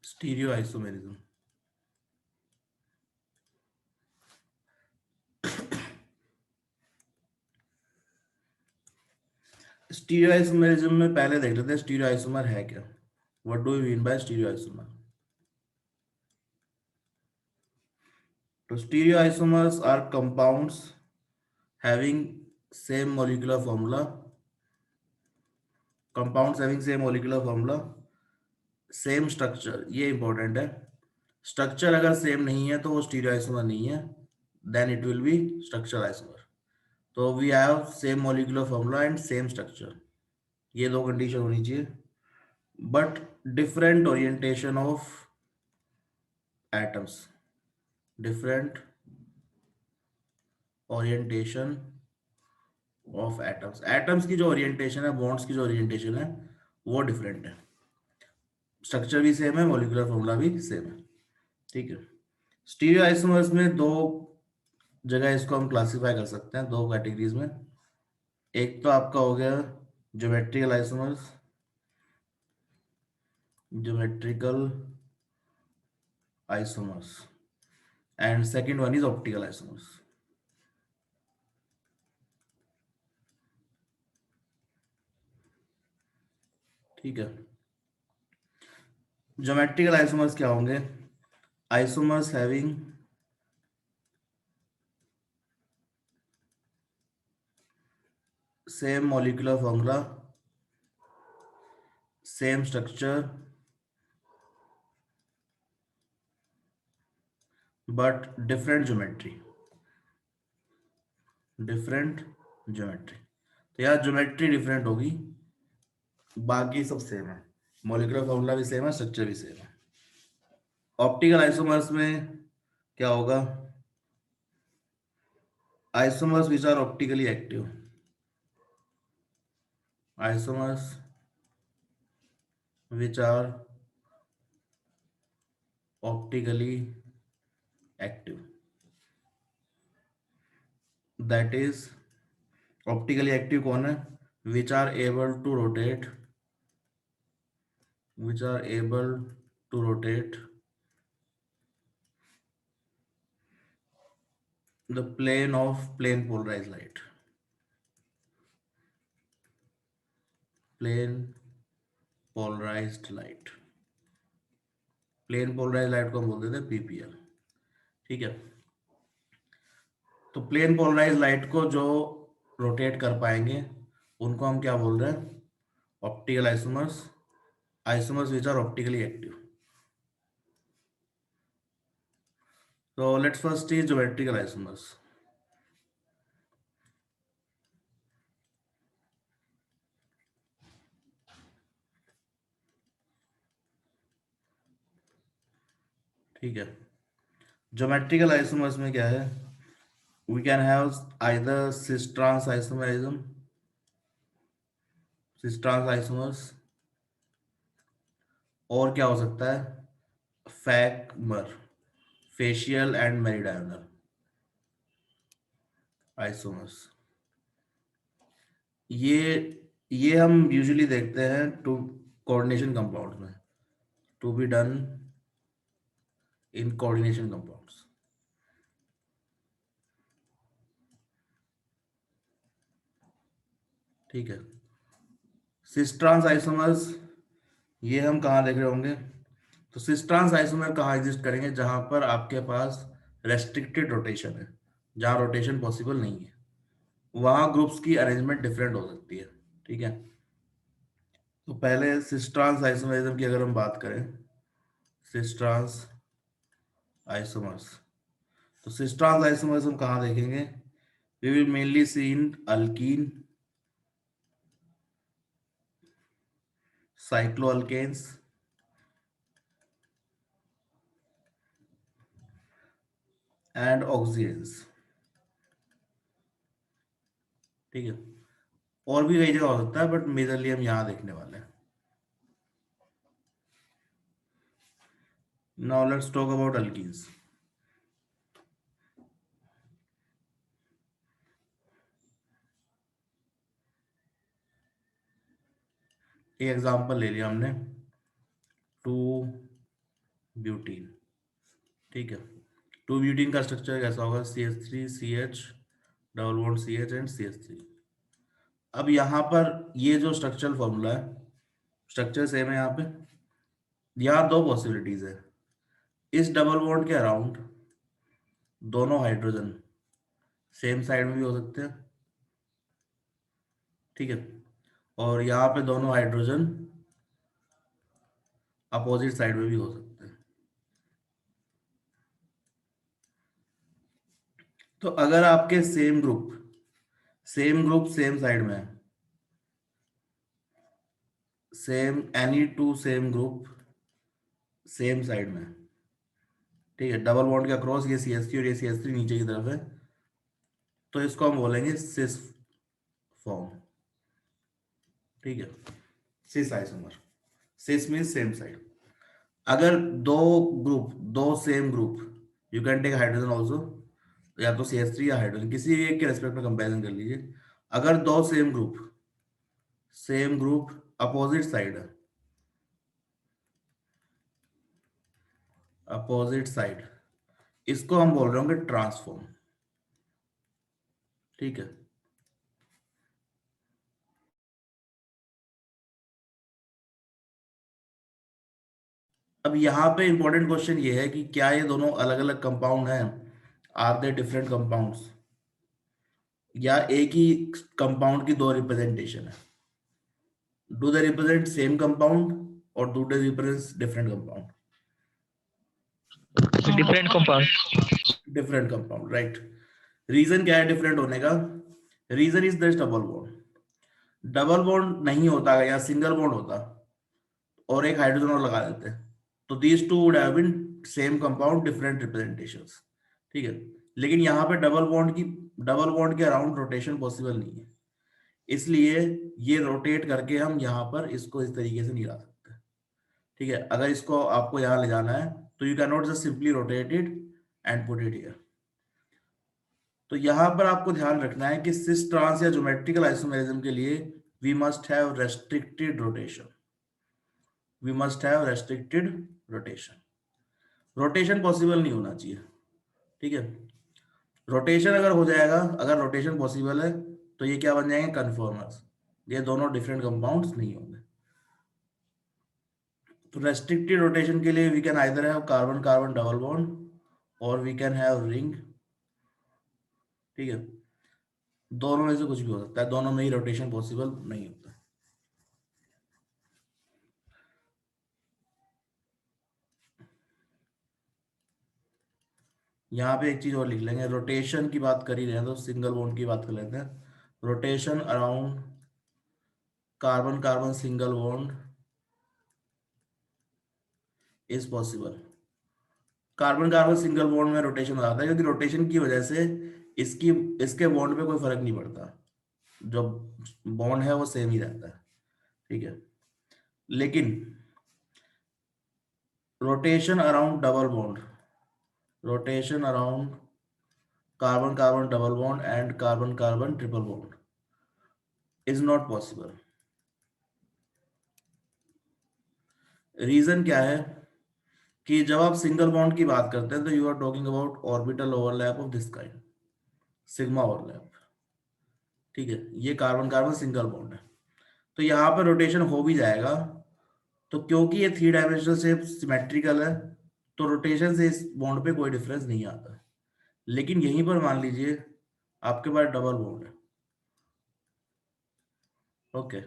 Stereo isomerism. Stereo isomerism में पहले देख लेते हैं स्टीरियो आइसोमर है क्या। What do you mean by stereo isomer. तो stereo isomers are compounds having same molecular formula, compounds having same molecular formula, same structure, ये important है। स्ट्रक्चर अगर सेम नहीं है तो वो स्टीरियो आइसोमर नहीं है, then it will be structure isomer. तो we have same molecular formula and same structure, ये दो कंडीशन होनी चाहिए। But different orientation of atoms, different orientation of atoms, atoms की जो ओरिएंटेशन है, बॉन्ड्स की जो ओरिएंटेशन है वो डिफरेंट है। स्ट्रक्चर भी सेम है, मॉलिक्यूलर फॉर्मूला भी सेम है। ठीक है। स्टीरियो आइसोमर्स में दो जगह इसको हम क्लासिफाई कर सकते हैं, दो कैटेगरीज में। एक तो आपका हो गया geometrical isomers, geometrical isomers, and second one is optical isomers. ठीक है। ज्योमेट्रिकल आइसोमर्स क्या होंगे? Isomers having same molecular formula, same structure, but different geometry, different geometry. तो यार ज्योमेट्री डिफरेंट होगी, बाकी सब सेम है, मॉलिक्यूलर फॉर्मूला भी सेम है, स्ट्रक्चर भी सेम है। ऑप्टिकल आइसोमर्स में क्या होगा? Isomers which are optically active, isomers which are optically active, that is optically active कौन है? Which are able to rotate, which are able to rotate the plane of plane polarized light, plane polarized light, plane polarise light को हम बोलते थे PPL. ठीक है। तो plane polarise light को जो रोटेट कर पाएंगे उनको हम क्या बोल रहे हैं? Optical isomers, isomers which are optically active. तो let's first is geometrical isomers. ठीक है। ज्योमेट्रिकल आइसोमर्स में क्या है? We can have either cis trans isomerism, cis trans isomers, और क्या हो सकता है? Fac mer, facial and meridional isomers. ये हम यूजुअली देखते हैं टू कोऑर्डिनेशन कंपाउंड्स में, to be done in coordination compounds. ठीक है। सिस ट्रांस आइसोमर्स ये हम कहाँ देख रहे होंगे? तो सिस ट्रांस आइसोमर कहाँ एग्जिस्ट करेंगे? जहां पर आपके पास रेस्ट्रिक्टेड रोटेशन है, जहां रोटेशन पॉसिबल नहीं है, वहां ग्रुप्स की अरेंजमेंट डिफरेंट हो सकती है। ठीक है। तो पहले सिस ट्रांस आइसोमरिज्म की अगर हम बात करें, सिस ट्रांस आइसोमर्स, तो सिस ट्रांस आइसोमर्स हम कहाँ देखेंगे? We will mainly see in alkene, cycloalkanes, and oxygens. ठीक है। और भी कई जगह हो सकता है बट मेजरली हम यहाँ देखने वाले हैं। Now let's talk about alkenes. एक एग्जांपल ले लिया हमने, टू ब्यूटीन। ठीक है, 2 ब्यूटीन का स्ट्रक्चर कैसा होगा? CH3 CH double bond CH and CH3। अब यहाँ पर ये जो स्ट्रक्चरल फॉर्मूला है, स्ट्रक्चर सेम है यहाँ पे। यहाँ दो पॉसिबिलिटीज है, इस डबल बॉन्ड के अराउंड दोनों हाइड्रोजन सेम साइड में भी हो सकते हैं, ठीक है, और यहाँ पे दोनों हाइड्रोजन अपोजिट साइड में भी हो सकते हैं। तो अगर आपके सेम ग्रुप सेम साइड में है, same any two same group same side में है, ठीक है, डबल बॉन्ड के अक्रॉस ये CH3 और ये CH3 नीचे की तरफ है, तो इसको हम बोलेंगे सिस फॉर्म। ठीक है, cis isomer. Cis mean same side. अगर दो same group, you can take hydrogen also, या तो CH3 या हाइड्रोजन, किसी भी एक के रेस्पेक्ट में कंपेरिजन कर लीजिए। अगर दो सेम ग्रुप अपोजिट साइड है, अपोजिट साइड, इसको हम बोल रहे होंगे ट्रांसफॉर्म। ठीक है, अब यहाँ पे इंपॉर्टेंट क्वेश्चन ये है कि क्या ये दोनों अलग अलग कंपाउंड हैं? आर दे डिफरेंट कंपाउंड्स, या एक ही कंपाउंड की दो रिप्रेजेंटेशन है? Do they represent same compound और do they represent different compound? Different compound. Different compound, right. Reason क्या है डिफरेंट होने का? Reason is this double bond. Double bond नहीं होता या सिंगल बॉन्ड होता और एक हाइड्रोजन और लगा देते, तो these two would have been same compound different representations. ठीक है, लेकिन यहाँ पे डबल बॉन्ड के अराउंड रोटेशन पॉसिबल नहीं है, इसलिए ये रोटेट करके हम यहाँ पर इसको इस तरीके से नहीं ला सकते। ठीक है, अगर इसको आपको यहाँ ले जाना है तो you can not just simply rotate it and put it here. तो यहाँ पर आपको ध्यान रखना है कि सिस ट्रांस या ज्योमेट्रिकल आइसोमेरिज्म के लिए we must have restricted rotation, we must have restricted rotation. Rotation possible नहीं होना चाहिए। ठीक है, रोटेशन अगर हो जाएगा, अगर रोटेशन पॉसिबल है तो ये क्या बन जाएंगे? कन्फर्मर्स। ये दोनों डिफरेंट कंपाउंड्स नहीं होंगे। तो रेस्ट्रिक्टेड रोटेशन के लिए we can either have carbon carbon double bond और वी कैन हैव रिंग। ठीक है, दोनों में से कुछ भी हो सकता है, दोनों में ही रोटेशन पॉसिबल नहीं होता। यहाँ पे एक चीज और लिख लेंगे, रोटेशन की बात कर ही रहे हैं तो सिंगल बॉन्ड की बात कर लेते हैं। Rotation around carbon carbon single bond is possible. Carbon carbon single bond में रोटेशन हो जाता है क्योंकि रोटेशन की वजह से इसकी इसके बॉन्ड पे कोई फर्क नहीं पड़ता, जो बॉन्ड है वो सेम ही रहता है। ठीक है, लेकिन rotation around double bond, rotation around carbon carbon double bond and carbon carbon triple bond is not possible. Reason क्या है कि जब आप सिंगल बॉन्ड की बात करते हैं तो you are talking about orbital overlap of this kind, sigma overlap. ठीक है, ये कार्बन कार्बन सिंगल बॉन्ड है, तो यहाँ पर रोटेशन हो भी जाएगा। तो क्योंकि ये 3 डायमेंशनल शेप सिमेट्रिकल है तो रोटेशन से इस बॉन्ड पे कोई डिफरेंस नहीं आता। लेकिन यहीं पर मान लीजिए आपके पास डबल बॉन्ड है। Okay,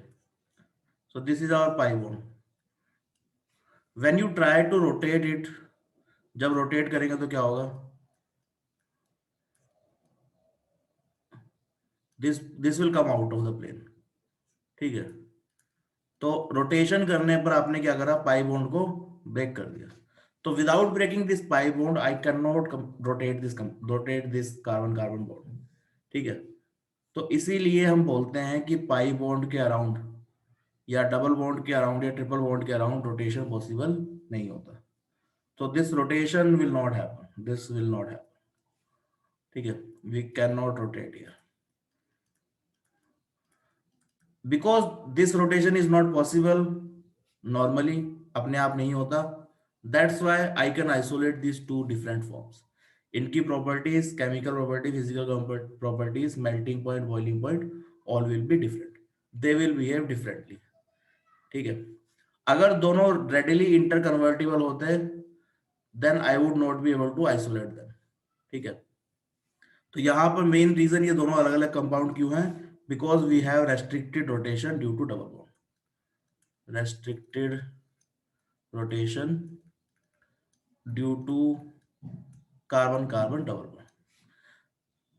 so this is our pi bond. When you try to rotate it, जब रोटेट करेंगे तो क्या होगा? This will come out of the plane. ठीक है, तो रोटेशन करने पर आपने क्या करा? पाई बॉन्ड को ब्रेक कर दिया। तो without breaking this pi bond I can not rotate this carbon carbon bond. ठीक है, तो इसीलिए हम बोलते हैं कि पाई बॉन्ड के अराउंड या डबल बॉन्ड के अराउंड या ट्रिपल बॉन्ड के अराउंड रोटेशन पॉसिबल नहीं होता। तो this rotation will not happen, this will not happen. ठीक है, we can not rotate here because this rotation is not possible. Normally अपने आप नहीं होता, that's why I can isolate these two different forms. इनकी properties, chemical property, physical properties, melting point, boiling point, all will be different. They will behave differently. ठीक है. अगर दोनों readily interconvertible होते then I would not be able to isolate them. ठीक है. तो यहाँ पर मेन रीजन ये दोनों अलग अलग कंपाउंड क्यों हैं? Because we have restricted rotation due to double bond. Restricted rotation due to carbon carbon double bond.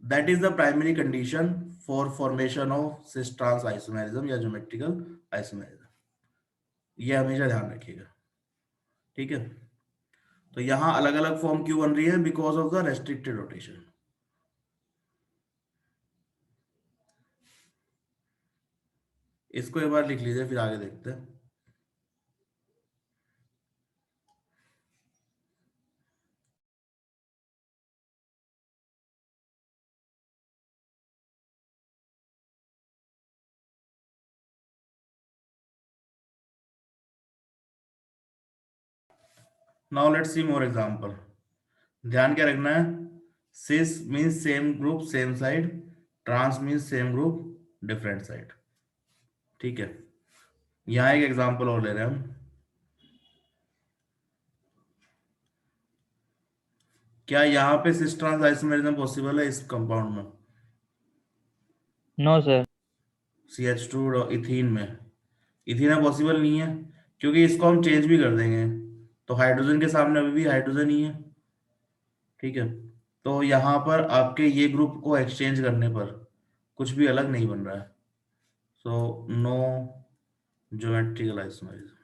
That is the primary condition for formation of cis trans isomerism या geometrical isomerism. ये हमेशा ध्यान रखिएगा. ठीक है. तो यहाँ अलग अलग फॉर्म क्यों बन रही है? Because of the restricted rotation. इसको एक बार लिख लीजिए, फिर आगे देखते हैं. Now let's see more example. ध्यान क्या रखना है? Cis means same group same side, trans means same group different side. ठीक है. यहाँ एक एग्जांपल और ले रहे हैं हम. क्या यहाँ पे सिस ट्रांस आइसोमेरिज्म पॉसिबल है इस कंपाउंड में? No sir. CH2 इथीन में. इथीन में पॉसिबल नहीं है, क्योंकि इसको हम चेंज भी कर देंगे तो हाइड्रोजन के सामने अभी भी हाइड्रोजन ही है. ठीक है. तो यहाँ पर आपके ये ग्रुप को एक्सचेंज करने पर कुछ भी अलग नहीं बन रहा है. So no geometrical isomerism.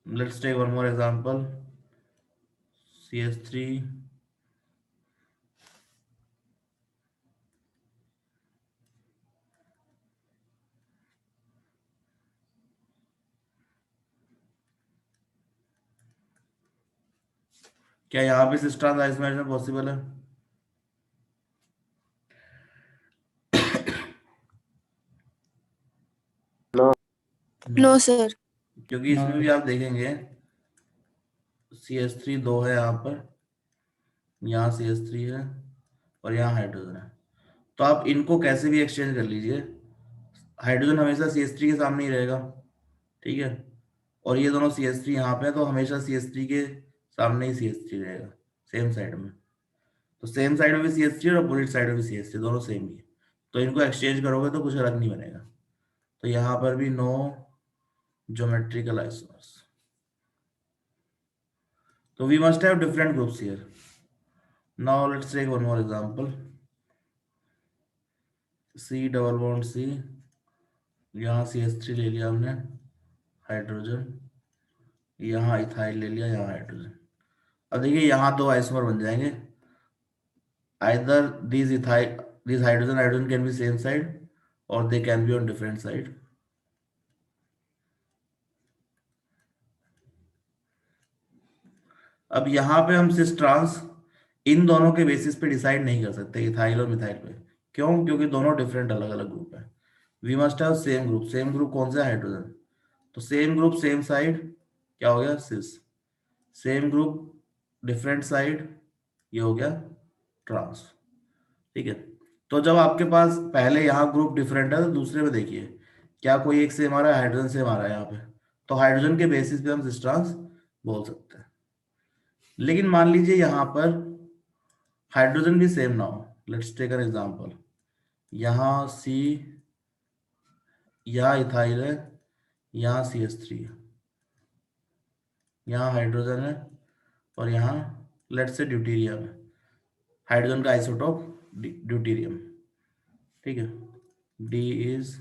Let's take one more example. CH3 क्या यहाँ पे सिस ट्रांस आइसोमेरिज्म पॉसिबल है? No sir. क्योंकि इसमें नो. भी आप देखेंगे CH3 दो है यहाँ पर, यहाँ CH3 है और यहाँ हाइड्रोजन है. तो आप इनको कैसे भी एक्सचेंज कर लीजिए, हाइड्रोजन हमेशा CH3 के सामने ही रहेगा. ठीक है. और ये दोनों CH3 यहाँ पे है, तो हमेशा CH3 के सामने ही CH3 रहेगा, सेम साइड में. तो सेम साइड में भी CH3 और अपोजिट साइड में भी CH3, दोनों सेम ही है. तो इनको एक्सचेंज करोगे तो कुछ अलग नहीं बनेगा. तो यहाँ पर भी नो ज्योमेट्रिकल आइसोमर्स. तो we must have different groups here. Now let's take one more example. C double bond C, यहाँ CH3 ले लिया हमने, हाइड्रोजन, यहाँ इथाइल ले लिया, यहाँ हाइड्रोजन. अब देखिए यहाँ दो आइसोमर बन जाएंगे. either these hydrogen can be same side or they can be on different side. अब यहाँ पे हम सिस ट्रांस इन दोनों के बेसिस पे डिसाइड नहीं कर सकते, इथाइल और मिथाइल पे. क्यों? क्योंकि दोनों डिफरेंट अलग अलग ग्रुप है. We must have same group. Same group कौन सा है? हाइड्रोजन. तो सेम ग्रुप सेम साइड क्या हो गया? सिस. सेम ग्रुप डिफरेंट साइड, ये हो गया ट्रांस. ठीक है. तो जब आपके पास पहले यहाँ ग्रुप डिफरेंट है तो दूसरे में देखिए क्या कोई एक सेम आ रहा है? हाइड्रोजन सेम आ रहा है यहाँ पे. तो हाइड्रोजन के बेसिस पे हम सिस ट्रांस बोल सकते हैं. लेकिन मान लीजिए यहाँ पर हाइड्रोजन भी सेम ना हो. Let's take an example. यहाँ C, यहाँ इथाइल है, यहाँ CH3 है, यहाँ हाइड्रोजन है और यहाँ लेट्स से ड्यूटीरियम है. हाइड्रोजन का आइसोटोप ड्यूटीरियम. ठीक है. D is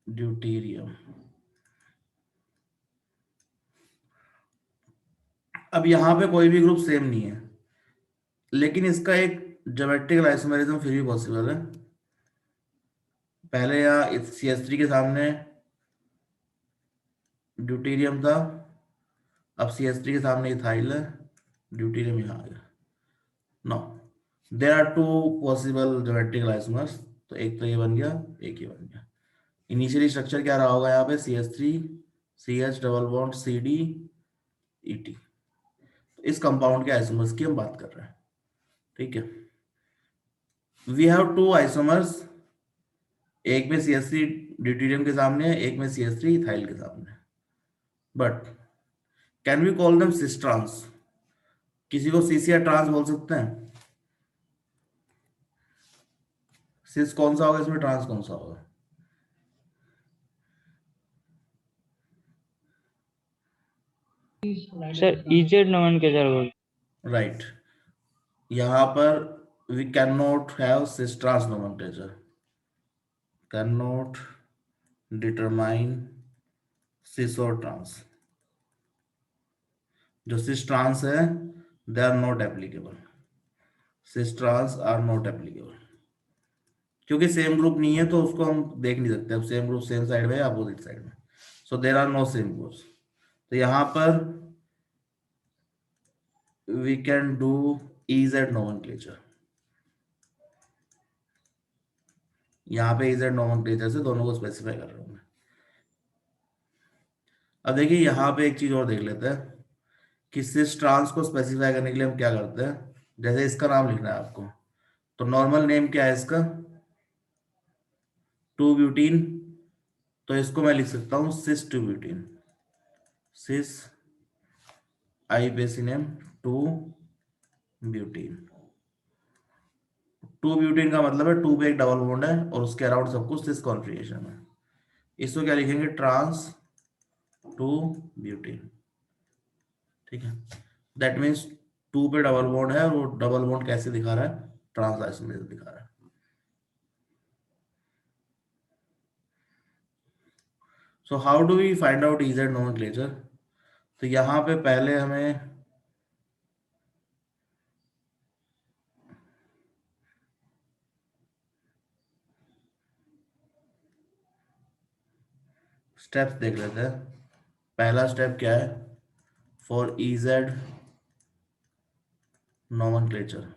deuterium. अब यहाँ पे कोई भी ग्रुप सेम नहीं है, लेकिन इसका एक ज्योमेट्रिकल आइसोमेरिज्म फिर भी पॉसिबल है. पहले यहाँ CH3 के सामने ड्यूटीरियम था, अब CH3 के सामने इथाइल है, ड्यूटीरियम यहाँ आ गया. No, there are two possible geometrical isomers. तो एक तो ये बन गया, एक ये बन गया. इनिशियली स्ट्रक्चर क्या रहा होगा यहाँ पे, CH3 CH double bond CD ET। इस कंपाउंड के आइसोमर्स की हम बात कर रहे हैं, ठीक है। वी हैव टू आइसोमर्स, एक में CH3 ड्यूटेरियम के सामने है, एक में CH3 इथाइल के सामने है। But can we call them cis trans? किसी को सीस या ट्रांस बोल सकते हैं? सिस कौन सा होगा इसमें, ट्रांस कौन सा होगा? सर इजेड नोमेनक्लेचर बोल। राइट। यहां पर we can not have cis trans nomenclature, can not determine cis और ट्रांस। जो सिस ट्रांस है they are not applicable, cis trans are not applicable, क्योंकि सेम ग्रुप नहीं है तो उसको हम देख नहीं सकते। अब सेम ग्रुप सेम साइड में या अपोजिट साइड में, so there are no same groups. तो यहां पर we can do EZ nomenclature. यहाँ पे EZ नोमेनक्लेचर से दोनों को स्पेसिफाई कर रहा हूँ मैं। अब देखिए यहाँ पे एक चीज और देख लेते हैं कि सिस ट्रांस को स्पेसिफाई करने के लिए हम क्या करते हैं। जैसे इसका नाम लिखना है आपको, तो नॉर्मल नेम क्या है इसका, 2 ब्यूटीन। तो इसको मैं लिख सकता हूँ सिस 2 ब्यूटीन, सिस IUPAC नेम 2 ब्यूटीन। 2 ब्यूटीन का मतलब है 2 पे एक डबल बॉन्ड है और उसके अराउंड सब कुछ सिस कॉन्फ़िगरेशन है। इसको क्या लिखेंगे, ट्रांस 2 ब्यूटीन, ठीक है। दैट मीन्स 2 पे डबल बॉन्ड है और वो डबल बॉन्ड कैसे दिखा रहा है, ट्रांस आइसोमरेज दिखा रहा है। So how do we find out EZ nomenclature? तो यहाँ पे पहले हमें स्टेप्स देख लेते हैं। पहला स्टेप क्या है, for EZ nomenclature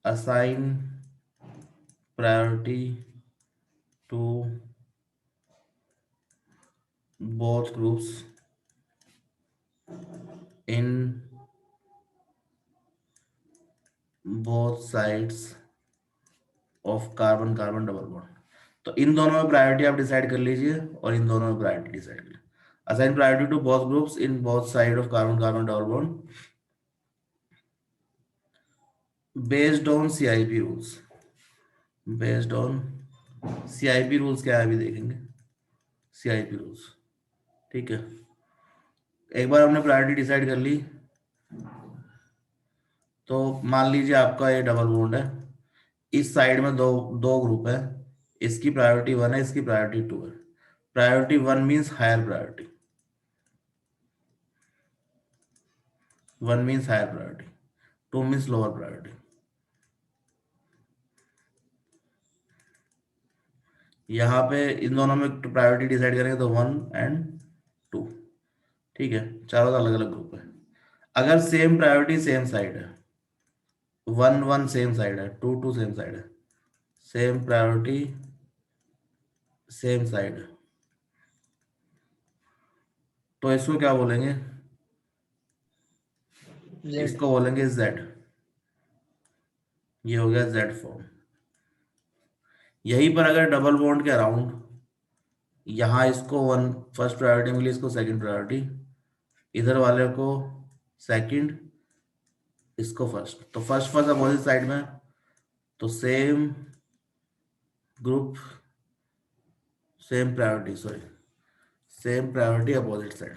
assign priority to both groups in both sides of carbon carbon double bond. तो इन दोनों में प्रायोरिटी आप डिसाइड कर लीजिए और इन दोनों में प्रायोरिटी डिसाइड कर लीजिए। Assign priority to both groups in both side of carbon carbon double bond based on CIP rules. Based on CIP rules क्या है अभी देखेंगे, CIP रूल्स, ठीक है। एक बार हमने प्रायोरिटी डिसाइड कर ली तो मान लीजिए आपका ये डबल बॉन्ड है, इस साइड में दो दो ग्रुप है, इसकी प्रायोरिटी 1 है, इसकी प्रायोरिटी 2 है। Priority 1 means higher priority, 1 means higher priority, 2 means lower priority. यहाँ पे इन दोनों में प्रायोरिटी डिसाइड करेंगे तो 1 एंड 2, ठीक है। चारों अलग अलग ग्रुप है। अगर सेम प्रायोरिटी सेम साइड है, 1 1 सेम साइड है, 2 2 सेम साइड है, सेम प्रायोरिटी सेम साइड है, तो इसको क्या बोलेंगे, इसको बोलेंगे Z। ये हो गया Z फॉर्म। यहीं पर अगर डबल बॉन्ड के अराउंड यहाँ इसको 1 फर्स्ट प्रायोरिटी मिली, इसको सेकंड प्रायोरिटी, इधर वाले को सेकंड, इसको फर्स्ट, तो फर्स्ट फर्स्ट अपोजिट साइड में, तो same group same priority, sorry same priority opposite side.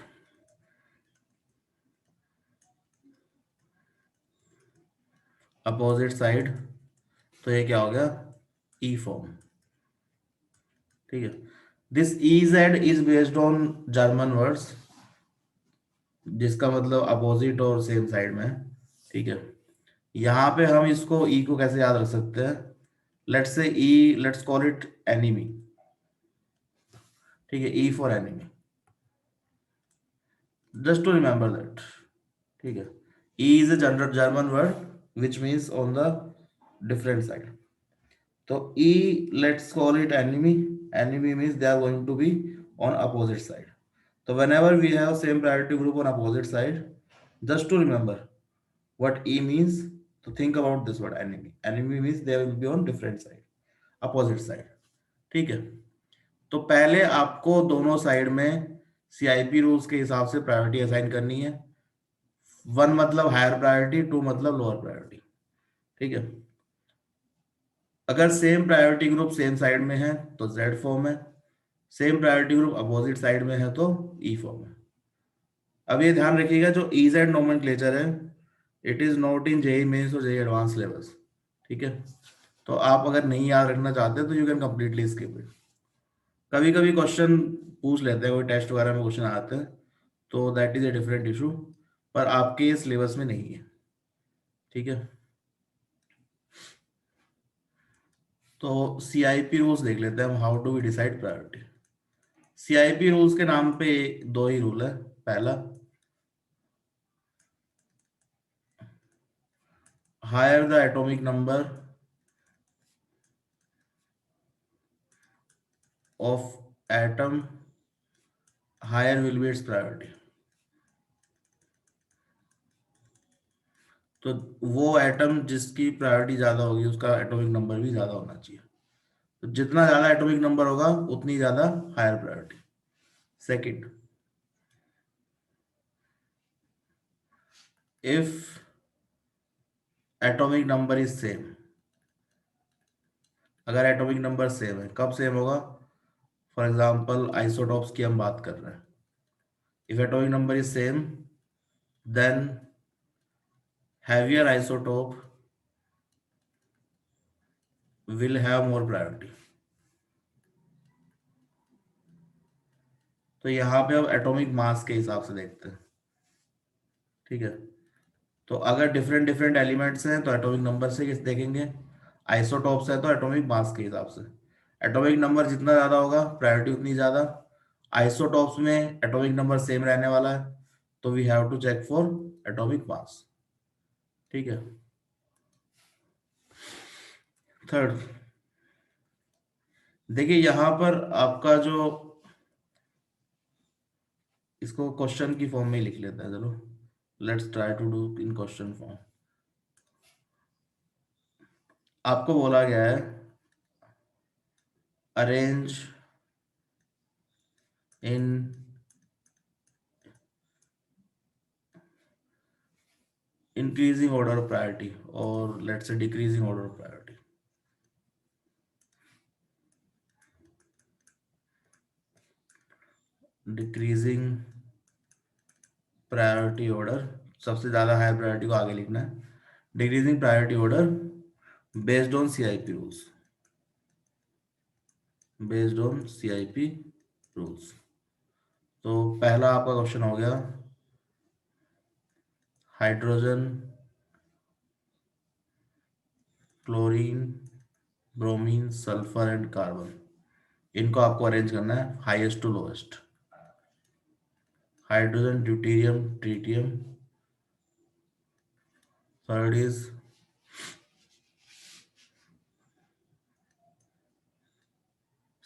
Opposite side, तो ये क्या हो गया, E फॉर्म, ठीक है। This EZ is based on German words, जिसका मतलब अपोजिट और सेम साइड में, ठीक है। यहाँ पे हम इसको E को कैसे याद रख सकते हैं, let's say E, let's call it enemy, ठीक है। E for enemy, just to remember that, ठीक है। E is a general German word which means on the different side. तो E, let's call it enemy. Enemy means they are going to be on opposite side. So whenever we have same priority group on opposite side, just to remember what E means, to think about this word enemy. Enemy means they will be on different side, opposite side. ठीक है, तो पहले आपको दोनों side में CIP rules के हिसाब से प्रायोरिटी असाइन करनी है. 1 मतलब हायर प्रायोरिटी, 2 मतलब लोअर प्रायोरिटी. ठीक है, अगर same priority group same side में है तो Z फॉर्म है, same priority group opposite side में है तो E फॉर्म है. अब ये ध्यान रखिएगा, जो EZ नोमेनक्लेचर है, it is not in JEE mains और JEE एडवांस लेवल्स. ठीक है, तो आप अगर नहीं याद रखना चाहते तो you can completely skip it. कभी कभी क्वेश्चन पूछ लेते हैं, कोई टेस्ट वगैरह में क्वेश्चन आते हैं, तो that is a different issue, पर आपके सिलेबस में नहीं है. ठीक है, तो CIP रूल्स देख लेते हैं हम. How do we decide priority. CIP rules के नाम पे दो ही रूल है. पहला, higher the atomic number of atom, higher will be its priority. तो वो एटम जिसकी प्रायोरिटी ज्यादा होगी उसका एटॉमिक नंबर भी ज्यादा होना चाहिए. तो जितना ज्यादा एटॉमिक नंबर होगा उतनी ज्यादा higher priority. Second, if atomic number is same, अगर एटॉमिक नंबर सेम है, कब सेम होगा? फॉर एग्जांपल आइसोटॉप्स की हम बात कर रहे हैं. If atomic number is same, then heavier isotope will have more priority. तो यहाँ पे अब एटॉमिक मास के हिसाब से देखते हैं. ठीक है, तो अगर डिफरेंट डिफरेंट एलिमेंट्स हैं तो एटॉमिक नंबर से किस देखेंगे, आइसोटॉप्स है तो एटॉमिक मास के हिसाब से. एटॉमिक नंबर जितना ज़्यादा होगा प्रायोरिटी उतनी ज़्यादा. आइसोटॉप्स में एटॉमिक नंबर सेम रहने वाला है, तो we have to check for atomic mass. ठीक है, थर्ड, देखिए यहाँ पर आपका जो, इसको क्वेश्चन की फॉर्म में ही लिख लेते हैं. चलो, let's try to do in question form. आपको बोला गया है arrange in increasing order of priority, और let's say decreasing order of priority. Decreasing priority order, सबसे ज्यादा हायर प्रायोरिटी को आगे लिखना है. Decreasing priority order based on CIP rules, based on CIP rules. तो पहला आपका क्वेश्चन हो गया, hydrogen, chlorine, bromine, sulphur and carbon, इनको आपको अरेंज करना है highest to lowest. Hydrogen, deuterium, tritium. Third is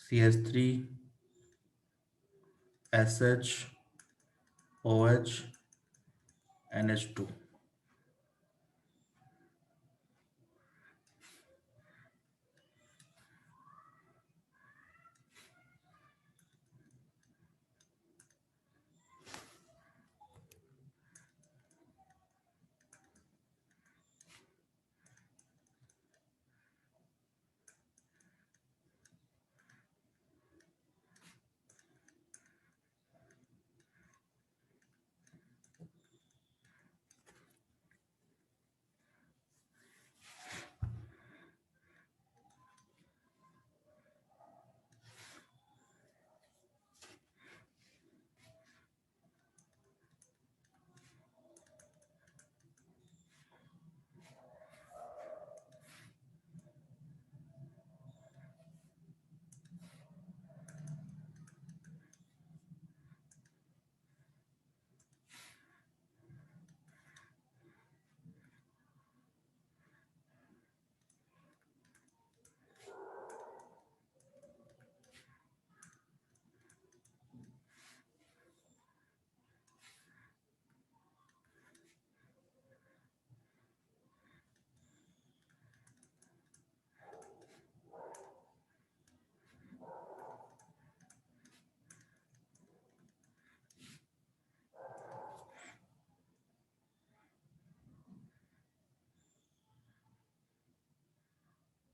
CH3, SH, OH, NH2.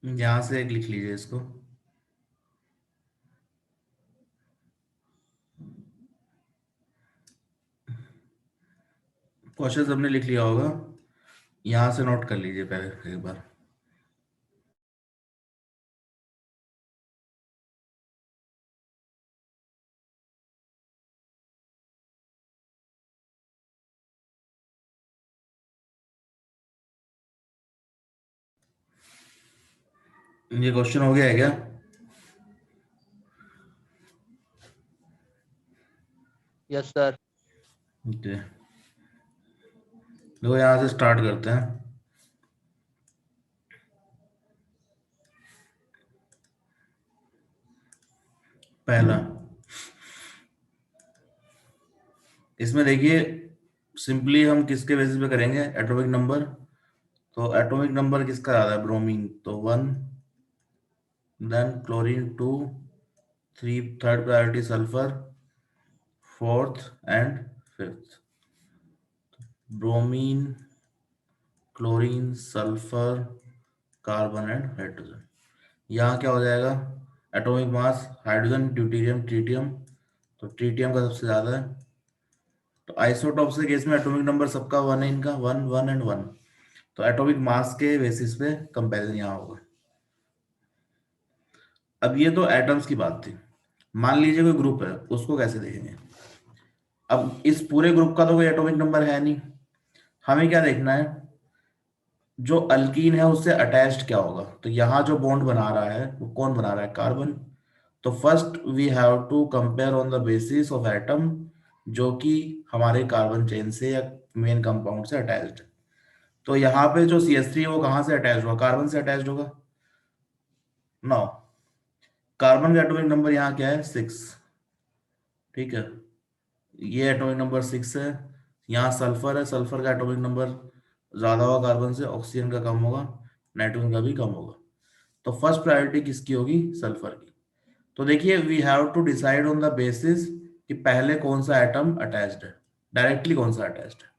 यहां से एक लिख लीजिए इसको। क्वेश्चन हमने लिख लिया होगा, यहां से नोट कर लीजिए पहले एक बार। ये क्वेश्चन हो गया है क्या? Yes sir. ओके, देखो यहां से स्टार्ट करते हैं। पहला, इसमें देखिए सिंपली हम किसके बेसिस पे करेंगे, एटॉमिक नंबर। तो एटॉमिक नंबर किसका ज्यादा है, ब्रोमीन, तो 1, then chlorine 2, 3 third priority sulphur, fourth and fifth. Bromine, chlorine, sulphur, carbon and hydrogen. यहाँ क्या हो जाएगा, atomic mass hydrogen, deuterium, tritium, तो ट्रिटियम का सबसे ज्यादा है। तो आइसोटॉप्स के केस में एटॉमिक नंबर सबका 1 है, इनका 1 1 एंड 1। तो एटॉमिक मास के बेसिस पे कंपैरिजन यहाँ होगा। अब ये तो एटम्स की बात थी, मान लीजिए कोई ग्रुप है, उसको कैसे देखेंगे। अब इस पूरे ग्रुप का तो कोई एटॉमिक नंबर है नहीं, हमें क्या देखना है, जो अल्कीन है उससे अटैच्ड क्या होगा। तो यहाँ जो बॉन्ड बना रहा है वो कौन बना रहा है, कार्बन। तो first we have to compare on the basis of atom जो कि हमारे कार्बन चेन से या मेन कंपाउंड से अटैच्ड है। तो यहाँ पे जो CH3 है वो कहाँ से अटैच होगा, कार्बन से अटैच्ड होगा। नो, कार्बन का एटॉमिक नंबर यहाँ क्या है, 6। ठीक है, ये एटॉमिक नंबर 6 है। यहाँ सल्फर है, सल्फर का एटॉमिक नंबर ज्यादा होगा कार्बन से, ऑक्सीजन का कम होगा, नाइट्रोजन का भी कम होगा। तो फर्स्ट प्रायोरिटी किसकी होगी, सल्फर की। तो देखिए we have to decide on the basis कि पहले कौन सा एटम अटैच्ड है, डायरेक्टली कौन सा अटैच्ड है।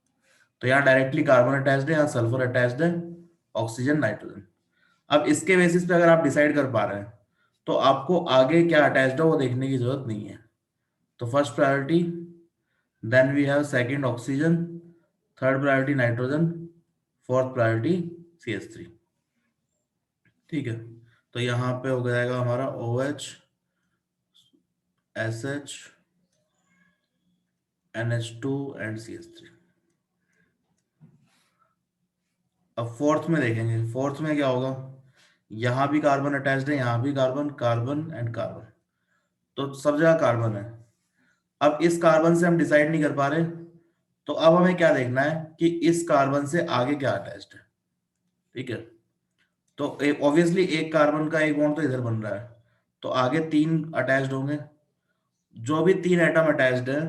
तो यहाँ डायरेक्टली कार्बन अटैच्ड है, यहाँ सल्फर अटैच्ड है, ऑक्सीजन, नाइट्रोजन। अब इसके बेसिस पे अगर आप डिसाइड कर पा रहे हैं तो आपको आगे क्या अटैच्ड है वो देखने की जरूरत नहीं है। तो first priority, then we have second oxygen, third priority nitrogen, fourth priority CH3। ठीक है, तो यहाँ पे हो जाएगा हमारा OH, SH, NH2 and CH3। अब फोर्थ में देखेंगे, फोर्थ में क्या होगा, यहाँ भी कार्बन अटैच्ड है, यहाँ भी कार्बन, कार्बन एंड कार्बन, तो सब जगह कार्बन है। अब इस कार्बन से हम डिसाइड नहीं कर पा रहे, तो अब हमें क्या देखना है कि इस कार्बन से आगे क्या अटैच्ड है। ठीक है, तो ऑब्वियसली एक कार्बन का एक बॉन्ड तो इधर बन रहा है, तो आगे 3 अटैच्ड होंगे। जो भी 3 एटम अटैच्ड है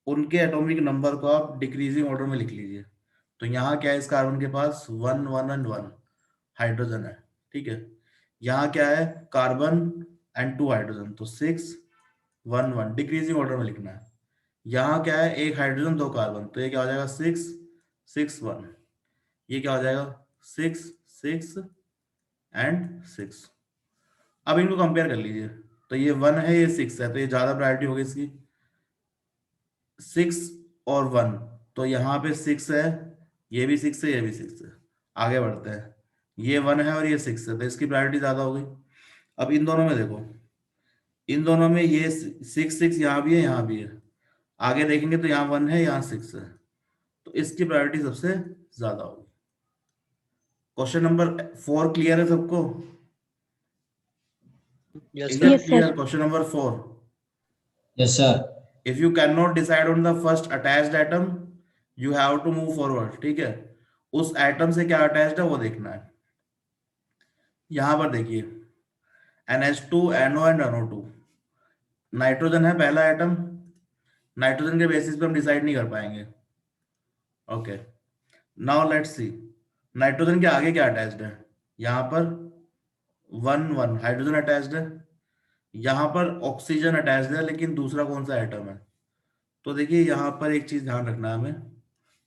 उनके एटॉमिक नंबर को आप डिक्रीजिंग ऑर्डर में लिख लीजिए। तो यहाँ क्या है, इस कार्बन के पास 1 1 एंड 1 हाइड्रोजन है। ठीक है, यहाँ क्या है, कार्बन एंड 2 हाइड्रोजन, तो 6 1 1 डिक्रीजिंग ऑर्डर में लिखना है। यहाँ क्या है, एक हाइड्रोजन 2 कार्बन, तो ये क्या हो जाएगा, 6 6 1। ये क्या हो जाएगा, 6 6 एंड 6। अब इनको कंपेयर कर लीजिए, तो ये 1 है, ये 6 है, तो ये ज्यादा प्रायोरिटी होगी इसकी, 6 और 1। तो यहाँ पे 6 है, ये भी 6 है, ये भी 6 है। आगे बढ़ते हैं, ये 1 है और ये 6 है, तो इसकी प्रायोरिटी ज्यादा हो गई। अब इन दोनों में देखो, इन दोनों में ये 6 6 यहाँ भी है, यहाँ भी है। आगे देखेंगे तो यहाँ 1 है, यहाँ 6 है, तो इसकी प्रायोरिटी सबसे ज्यादा होगी। क्वेश्चन नंबर 4 क्लियर है सबको? Yes Is sir. it clear? Question number 4. Yes, sir. If you cannot decide on the first attached atom, you have to move forward. ठीक है, उस एटम से क्या अटैच्ड है वो देखना है। यहां पर देखिए NH2 NO and NO2, nitrogen है पहला एटम, नाइट्रोजन के बेसिस पे हम डिसाइड नहीं कर पाएंगे। Okay, now let's C, nitrogen के आगे क्या अटैच्ड है, यहाँ पर 1 1 हाइड्रोजन अटैच्ड है, यहाँ पर ऑक्सीजन अटैच्ड है, लेकिन दूसरा कौन सा एटम है। तो देखिए यहाँ पर एक चीज ध्यान रखना है हमें,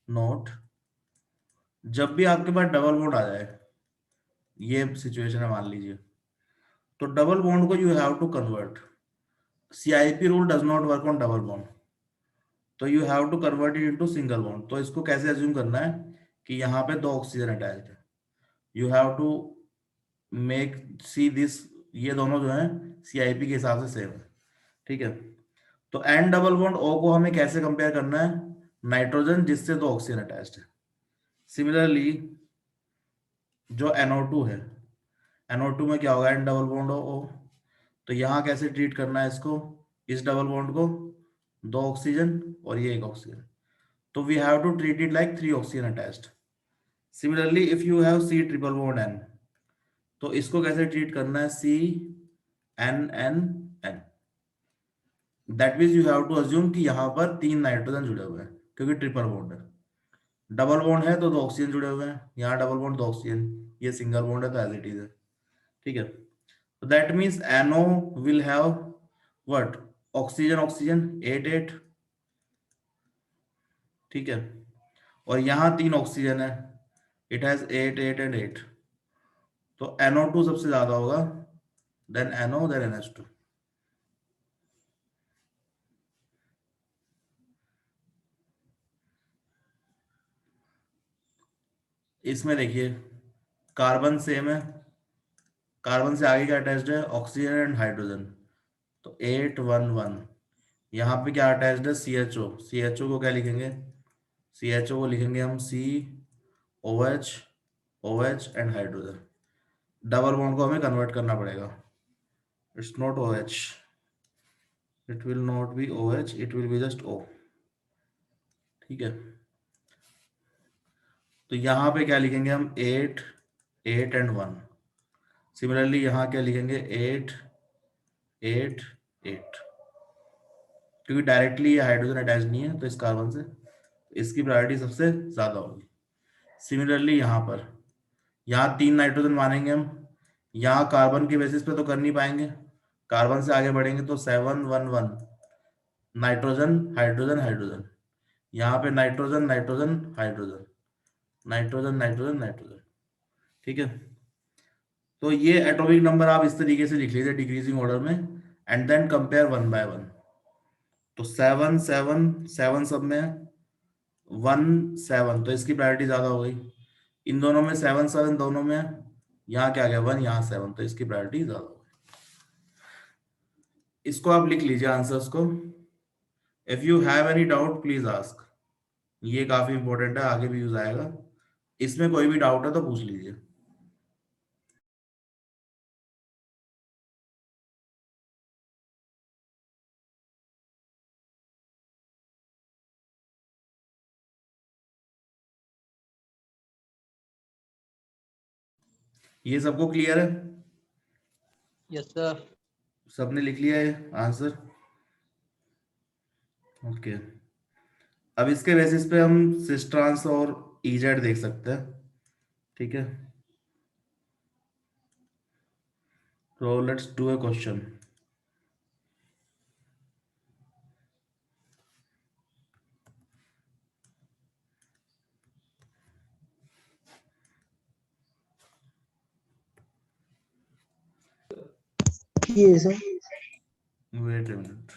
नोट, जब भी आपके पास डबल बॉन्ड आ जाए ये सिचुएशन है मान लीजिए, तो डबल बॉन्ड को you have to convert, CIP rule does not work on double bond, तो you have to convert it into single bond. तो इसको कैसे अज्यूम करना है कि यहाँ पे दो ऑक्सीजन अटैच्ड है, you have to make see this, ये दोनों जो है सीआईपी के हिसाब से सेम है, ठीक है। तो एन डबल बॉन्ड ओ को हमें कैसे कंपेयर करना है, नाइट्रोजन जिससे दो ऑक्सीजन अटैच्ड है। सिमिलरली जो NO2 है, NO2 में क्या होगा, एन डबल बॉन्ड ओ, तो यहाँ कैसे ट्रीट करना है इसको, इस डबल बॉन्ड को, दो ऑक्सीजन और ये एक ऑक्सीजन, तो we have to treat it like three oxygen attached. Similarly if you have C triple bond N, तो इसको कैसे ट्रीट करना है, C N N N, that means you have to assume कि यहाँ पर तीन नाइट्रोजन जुड़े हुए हैं क्योंकि ट्रिपल बॉन्ड है। डबल बॉन्ड है तो दो ऑक्सीजन जुड़े हुए हैं, यहाँ डबल बॉन्ड दो ऑक्सीजन, ये सिंगल बॉन्ड है तो एज इट इज है, ठीक है। तो that means NO will have what, oxygen oxygen 8 8, ठीक है, और यहाँ तीन ऑक्सीजन है, इट हैज 8 8 एंड 8, तो NO2 सबसे ज्यादा होगा, देन NO देन NH2। इसमें देखिए कार्बन सेम है, कार्बन से आगे क्या अटैच्ड है, ऑक्सीजन एंड हाइड्रोजन, तो 8 1 1, यहाँ पे क्या अटैच्ड है, CHO, CHO को क्या लिखेंगे, CHO को लिखेंगे हम COH OH and hydrogen, double bond को हमें कन्वर्ट करना पड़ेगा, it's not OH, it will not be OH, it will be just O, ठीक है। तो यहाँ पे क्या लिखेंगे हम, 8 8 एंड 1, सिमिलरली यहाँ क्या लिखेंगे, 8 8 8, क्योंकि डायरेक्टली ये हाइड्रोजन अटैच नहीं है तो इस कार्बन से, इसकी प्रायोरिटी सबसे ज्यादा होगी। सिमिलरली यहाँ पर, यहाँ तीन नाइट्रोजन मानेंगे हम, यहाँ कार्बन के बेसिस पे तो कर नहीं पाएंगे, कार्बन से आगे बढ़ेंगे तो 7 1 1, नाइट्रोजन हाइड्रोजन हाइड्रोजन, यहाँ पे nitrogen nitrogen hydrogen, nitrogen nitrogen nitrogen, ठीक है। तो ये एटॉमिक नंबर आप इस तरीके से लिख लीजिए डिक्रीजिंग ऑर्डर में, and then compare one by one. तो 7 7 7 सब में, 1 7, तो इसकी प्रायोरिटी ज्यादा हो गई, इन दोनों में 7 7 दोनों में, यहाँ क्या गया 1, यहाँ 7, तो इसकी प्रायोरिटी ज्यादा हो गई। इसको आप लिख लीजिए आंसर्स को, if you have any doubt please ask, ये काफी इंपॉर्टेंट है, आगे भी यूज आएगा, इसमें कोई भी डाउट है तो पूछ लीजिए। ये सबको क्लियर है, Yes, sir. सबने लिख लिया है आंसर, ओके। अब इसके बेसिस पे हम सिस्ट्रांस और इजेड देख सकते हैं, ठीक है। तो let's do a question. Yes, sir. Wait a minute,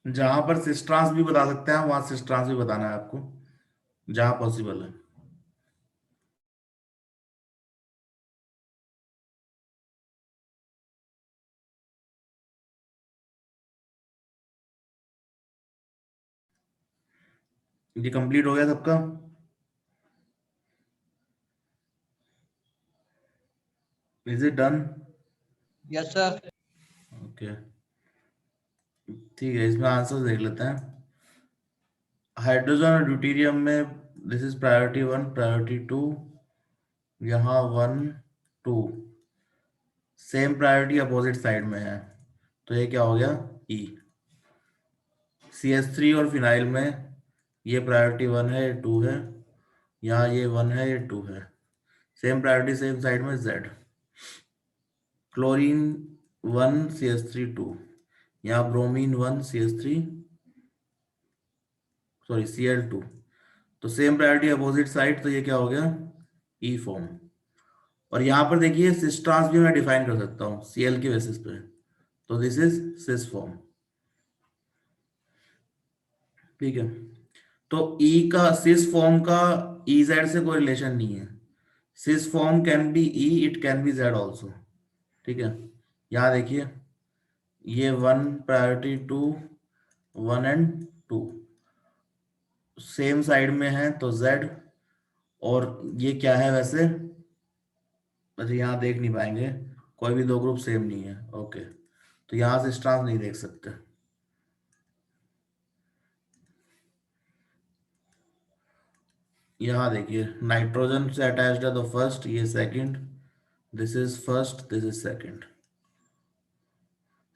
जहां पर सिस ट्रांस भी बता सकते हैं वहां सिस ट्रांस भी बताना है आपको, जहां पॉसिबल है। ये कंप्लीट हो गया सबका? Is it done? Yes, sir. Okay, ठीक है, इसमें आंसर देख लेते हैं। हाइड्रोजन और ड्यूटेरियम में दिस इज प्रायोरिटी 1, प्रायोरिटी 2, यहाँ 1 2, सेम प्रायोरिटी अपोजिट साइड में है, तो ये क्या हो गया? ई। CH3 और फिनाइल में ये प्रायोरिटी 1 है, ये 2 है, यहाँ ये 1 है, ये 2 है, सेम प्रायोरिटी सेम साइड में Z। क्लोरीन 1 CH3 2, यहाँ ब्रोमीन 1 CH3 सॉरी Cl2, तो सेम प्रायोरिटी अपोजिट साइड, तो ये क्या हो गया? ई फॉर्म। और यहाँ पर देखिए सिस ट्रांस भी मैं डिफाइन कर सकता हूँ Cl के बेसिस पे, तो दिस इज सिस फॉर्म। ठीक है, तो ई का सिस फॉर्म का EZ से कोई रिलेशन नहीं है। Cis form can be E, it can be Z also. ठीक है, यहाँ देखिए ये 1 प्रायोरिटी 2 1 एंड 2 सेम साइड में है तो Z, और ये क्या है वैसे, वैसे यहाँ देख नहीं पाएंगे, कोई भी दो ग्रुप सेम नहीं है। ओके, तो यहाँ से स्ट्रांस नहीं देख सकते। यहाँ देखिए नाइट्रोजन से अटैच्ड है तो फर्स्ट, ये second, this is first, this is second,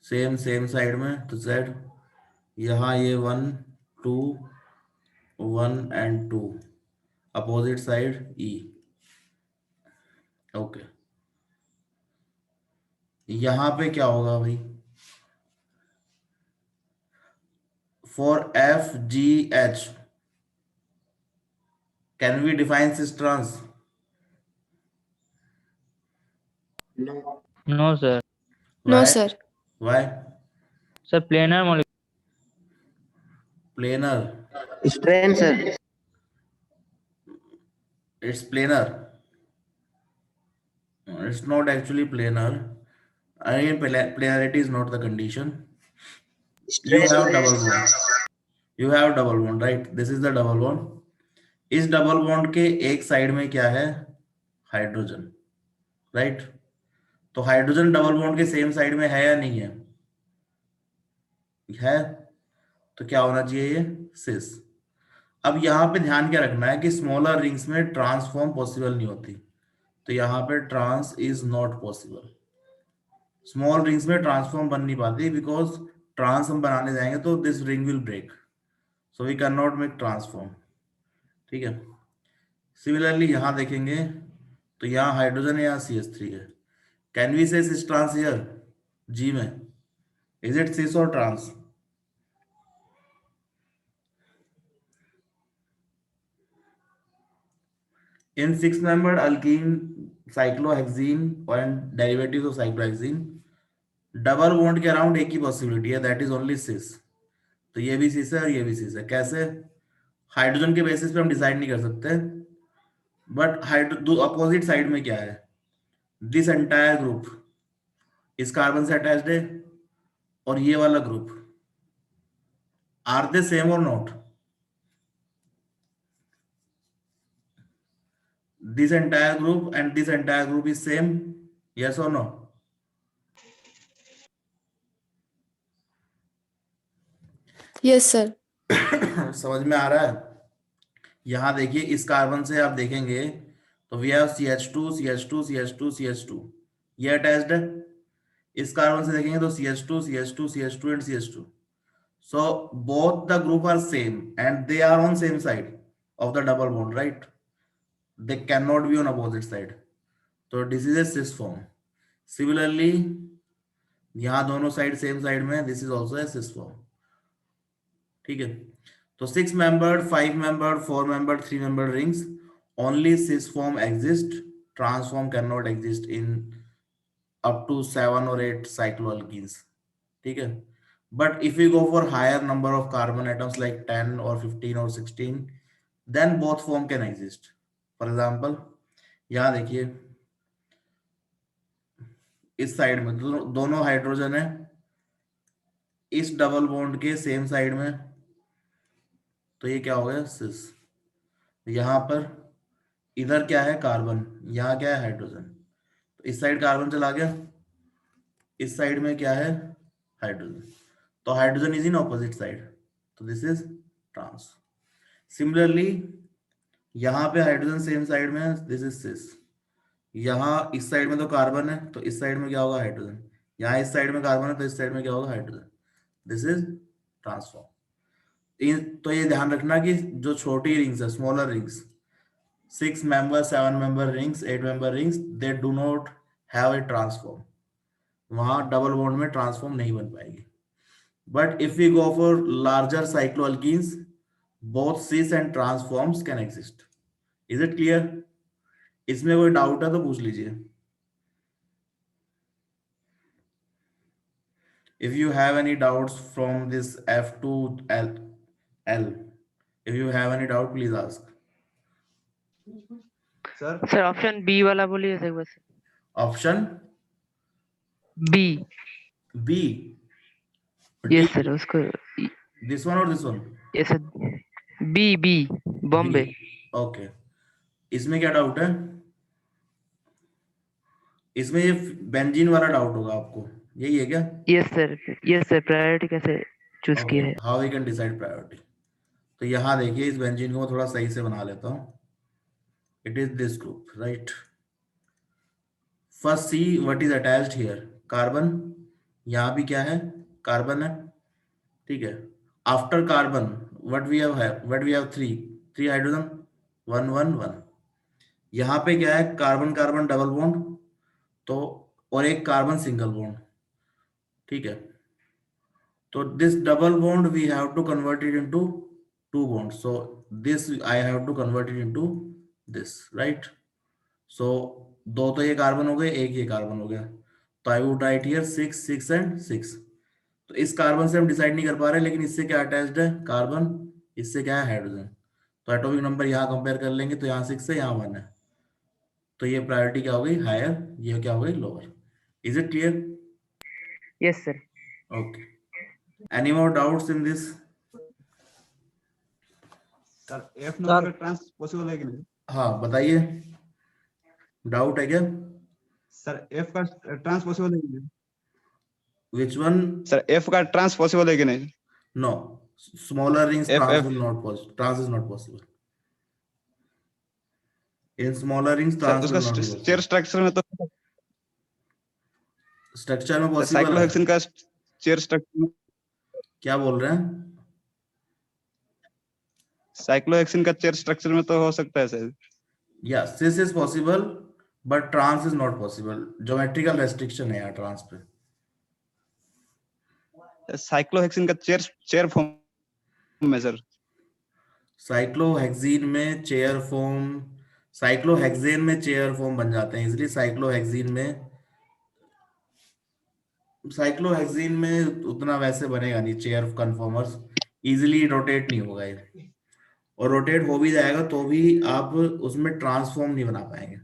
same same side में तो Z। यहाँ ये 1 2 1 and 2 opposite side E। Okay, यहाँ पे क्या होगा भाई? For FGH can we define cis trans? No, sir. No, Why? sir. Why? Sir, planar molecule. Planar. Strain, sir. It's planar. It's not actually planar. Again, planarity is not the condition. You have double bond. You have double bond, right? This is the double bond. इस double bond के एक side में क्या है? Hydrogen, right? तो hydrogen double bond के same side में है या नहीं है? है, तो क्या होना चाहिए? ये सिस। अब यहाँ पे ध्यान क्या रखना है कि स्मॉलर रिंग्स में ट्रांसफॉर्म पॉसिबल नहीं होती, तो यहाँ पे trans is not possible. Small rings में ट्रांसफॉर्म बन नहीं पाती बिकॉज ट्रांस हम बनाने जाएंगे तो this ring will break, so we can not make transform. ठीक है, सिमिलरली यहाँ देखेंगे तो यहाँ हाइड्रोजन है, यहाँ CH3 है। Can we say cis trans here G में? इज इट सिस और trans? In 6 membered alkene cyclohexene and derivatives of cyclohexene, double bond के अराउंड एक ही पॉसिबिलिटी है, दैट इज ओनली सिस। तो ये भी सिस है और ये भी सिस है। कैसे? हाइड्रोजन के बेसिस पे हम डिसाइड नहीं कर सकते, बट हाइड्रो अपोजिट साइड में क्या है? दिस एंटायर ग्रुप इस कार्बन से अटैच्ड है, और ये वाला ग्रुप, आर दे सेम और not? This entire group and this entire group is same, yes और नो? Yes, sir. समझ में आ रहा है? यहां देखिए इस कार्बन से आप देखेंगे तो we have CH2 CH2 CH2 CH2, ये अटैच्ड है। इस कार्बन से देखेंगे तो CH2 CH2 CH2 and CH2, so both the group are same and they are on same side of the double bond, right? They cannot be on opposite side, so this is a cis form. Similarly यहाँ दोनों side same side में, this is also a cis form. ठीक है, तो 6 membered 5 membered 4 membered 3 membered rings, only cis form exist, transform cannot exist in up to 7 or 8 cycloalkenes। ठीक है, but if we go for higher number of carbon atoms like 10 or 15 or 16, then both form can exist. For example, यहाँ देखिए इस side में दोनों hydrogen है इस double bond के सेम साइड में, तो ये क्या हो गया सिस। यहाँ पर इधर क्या है कार्बन, यहाँ क्या है हाइड्रोजन, तो इस साइड कार्बन चला गया, इस साइड में क्या है हाइड्रोजन, तो hydrogen is in opposite side, तो दिस इज ट्रांस। सिमिलरली यहाँ पे हाइड्रोजन सेम साइड में है, दिस इज सिस। यहाँ इस साइड में तो कार्बन है, तो इस साइड में क्या होगा हाइड्रोजन, यहाँ इस साइड में कार्बन है, तो इस साइड में क्या होगा हाइड्रोजन, दिस इज ट्रांसफॉर्म। तो ये ध्यान रखना कि जो छोटी रिंग्स है, smaller rings, 6 member 7 member rings 8 member rings, they do not have a transform, वहां डबल बॉन्ड में ट्रांसफॉर्म नहीं बन पाएगी। But if we go for larger cycloalkenes, both cis and trans forms can exist. Is it clear? इसमें कोई डाउट है तो पूछ लीजिए। if you have any doubts from this F to L, if you have any doubt please ask. Sir option B वाला बोलिए sir बस। Option B. B, yes sir उसको। दिस वन और this one? Yes sir, B B Bombay. Okay, इसमें क्या doubt है? इसमें ये बेंजीन वाला डाउट होगा आपको, यही है क्या? यस सर, प्रायोरिटी कैसे चूज किया है? How we can decide priority? तो यहाँ देखिए इस बेंजीन को मैं थोड़ा सही से बना लेता हूँ। It is this group, right? First see what is attached here, carbon. यहाँ भी क्या है, कार्बन है, ठीक है। After carbon what we have three hydrogen, 1 1 1। यहाँ पे क्या है, कार्बन कार्बन डबल बॉन्ड, तो और एक कार्बन सिंगल बॉन्ड, ठीक है। तो this double bond we have to convert it into 2 bonds, so this I have to convert it into this, right? So दो तो ये कार्बन हो गए, एक ये कार्बन हो गया, तो I would write here 6 6 and 6। तो इस कार्बन से हम डिसाइड नहीं कर पा रहे, लेकिन इससे क्या अटैच्ड है कार्बन, इससे क्या है हाइड्रोजन, तो एटॉमिक नंबर यहाँ कंपेयर कर लेंगे, तो यहाँ 6 है यहाँ 1 है, तो ये प्रायोरिटी क्या हो गई हायर, ये क्या हो गई lower. Is it clear? Yes sir. Okay, any more doubts in this? Sir F number का ट्रांस पॉसिबल है कि नहीं? हाँ बताइए, डाउट है क्या? सर एफ का ट्रांस पॉसिबल है कि नहीं? Which one? सर एफ का ट्रांस पॉसिबल है कि नहीं? No, smaller rings F, trans F. will not possible. Trans is not possible. In smaller rings sir trans will उसका not be possible. Chair structure में तो Structure में possible है। Cyclohexene का चेयर स्ट्रक्चर, क्या बोल रहे हैं? साइक्लोहेक्सिन का चेयर स्ट्रक्चर में तो हो सकता है sir. Yeah, cis is possible, but trans is not possible. Geometrical restriction है यार trans पे। साइक्लोहेक्सिन का चेयर फॉर्म में सर। साइक्लोहेक्सीन में चेयर फॉर्म, साइक्लोहेक्सेन में चेयर फॉर्म बन जाते हैं, इसलिए साइक्लोहेक्सीन में उतना वैसे बनेगा नहीं चेयर कन्फॉर्मर्स, इजीली रोटेट नहीं होगा ये, और रोटेट हो भी जाएगा तो भी आप उसमें ट्रांसफॉर्म नहीं बना पाएंगे।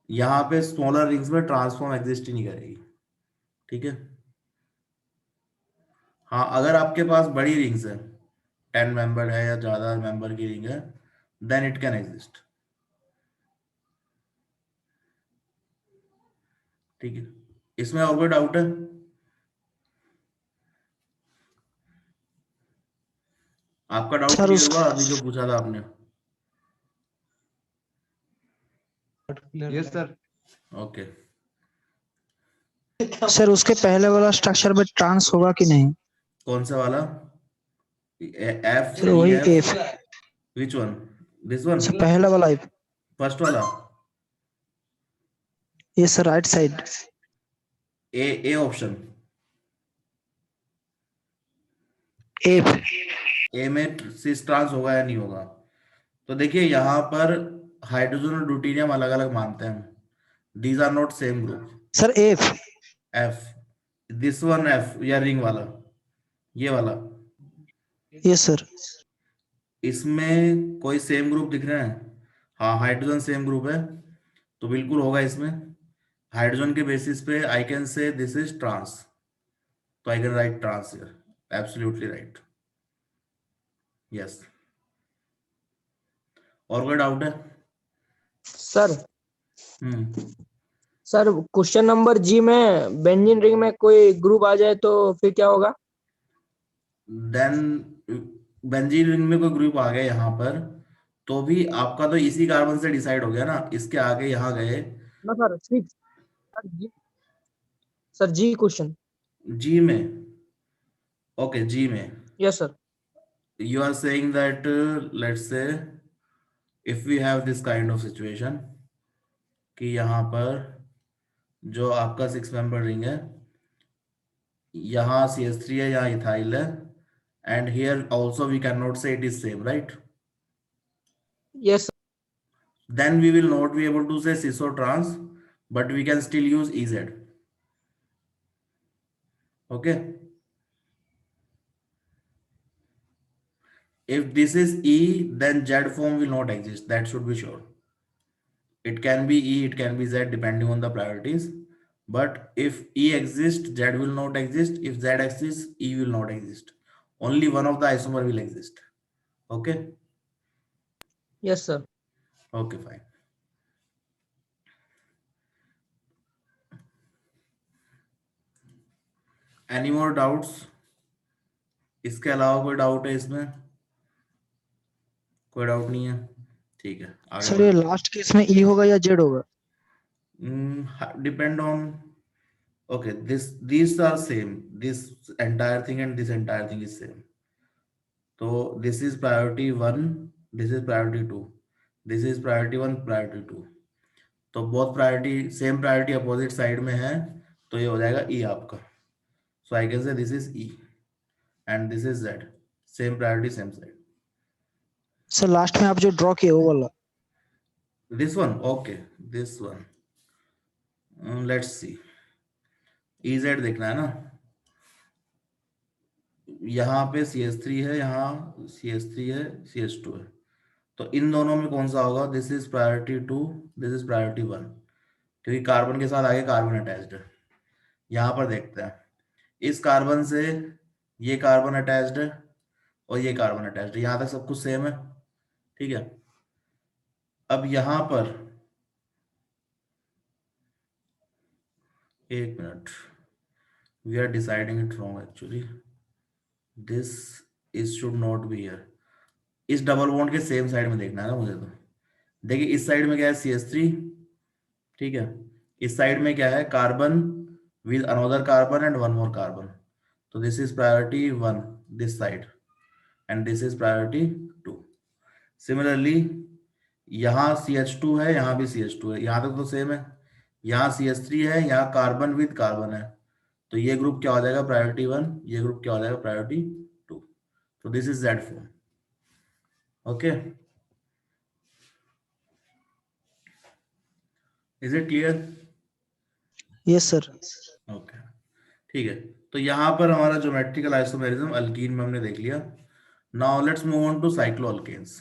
यहाँ पे स्मॉलर रिंग्स में ट्रांसफॉर्म एग्जिस्ट ही नहीं करेगी, ठीक है। हाँ, अगर आपके पास बड़ी रिंग्स है, 10 मेंबर है या ज्यादा मेंबर की रिंग है, देन इट कैन एग्जिस्ट, ठीक है। इसमें और कोई डाउट है? आपका डाउट सर, क्लियर हुआ अभी जो पूछा था आपने? Yes sir. ओके, सर उसके पहले वाला स्ट्रक्चर में ट्रांस होगा कि नहीं? कौन सा वाला? एफ? सर वही F. Which one? This one? Sir पहला वाला फर्स्ट वाला? ये sir right side. A option. F. A में सिस ट्रांस होगा या नहीं होगा? तो देखिए यहाँ पर हाइड्रोजन और ड्यूटेरियम अलग अलग मानते हैं, these are not same group. Sir F. F, this one F या रिंग वाला, ये वाला, यस सर। इसमें कोई सेम ग्रुप दिख रहे हैं? हाँ, हाइड्रोजन सेम ग्रुप है, तो बिल्कुल होगा इसमें। हाइड्रोजन के बेसिस पे I can say this is trans, तो I can write trans here, absolutely right, yes. और कोई डाउट है? Sir hmm sir question number G में बेंजीन रिंग में कोई ग्रुप आ जाए तो फिर क्या होगा? देन बेंजीन रिंग में कोई ग्रुप आ गया यहाँ पर, तो भी आपका तो इसी कार्बन से डिसाइड हो गया ना, इसके आगे यहाँ गए ना सर सिक्स सर जी क्वेश्चन। जी में, ओके जी में yes sir. you are saying that let's say if we have this kind of situation कि यहाँ पर जो आपका 6 मेंबर रिंग है, यहाँ CH3 है, यहाँ इथाइल है, and here also we cannot say it is same, right? Yes Then we will not be able to say cis or trans, but we can still use EZ. Okay? If this is E, then Z form will not exist. That should be sure. It can be E, it can be Z depending on the priorities. But if E exists, Z will not exist. If Z exists, E will not exist. Only one of the isomer will exist. Okay? Yes sir. Okay, fine. Any more doubts? इसके अलावा कोई डाउट है इसमें? कोई doubt नहीं है? ठीक है, आगे सर ये लास्ट केस में ई होगा या जेड होगा? depend on, okay, these are same, this entire thing and this entire thing is same. So this is priority 1, this is priority 2, this is priority 1, priority 2, तो बहुत priority same priority opposite side में है, तो ये हो जाएगा E आपका। So I can say this is E and this is Z, same priority same side. Sir last में आप जो ड्रॉ किए वो वाला। This one, okay, this one. Let's see. EZ देखना है ना, यहाँ पे CH3 है, यहाँ CH3 है, CH2 है, तो इन दोनों में कौन सा होगा? This is priority 2, this is priority 1, क्योंकि कार्बन के साथ आगे कार्बन अटैच्ड है। यहाँ पर देखते हैं, इस कार्बन से ये कार्बन अटैच्ड है और ये कार्बन अटैच्ड है, यहाँ तक सब कुछ सेम है, ठीक है। अब यहाँ पर एक minute, we are deciding it wrong actually, this is should not be here. इस डबल बॉन्ड के सेम साइड में देखना है ना मुझे, तो देखिए इस साइड में क्या है? CH3, ठीक है, इस साइड में क्या है? Carbon with another carbon and one more carbon, तो this is priority 1 this side and this is priority 2। Similarly यहाँ CH2 है, यहाँ भी CH2 है, यहाँ तक तो सेम है, यहाँ CH3 है, यहाँ कार्बन विद कार्बन है, तो ये ग्रुप क्या हो जाएगा? प्रायोरिटी 1, ये ग्रुप क्या हो जाएगा? प्रायोरिटी 2, तो this is Z form. Okay, is it clear? Yes sir. Okay, ठीक है, तो यहाँ पर हमारा ज्योमेट्रिकल आइसोमेरिज्म अल्कीन में हमने देख लिया। Now let's move on to cycloalkanes.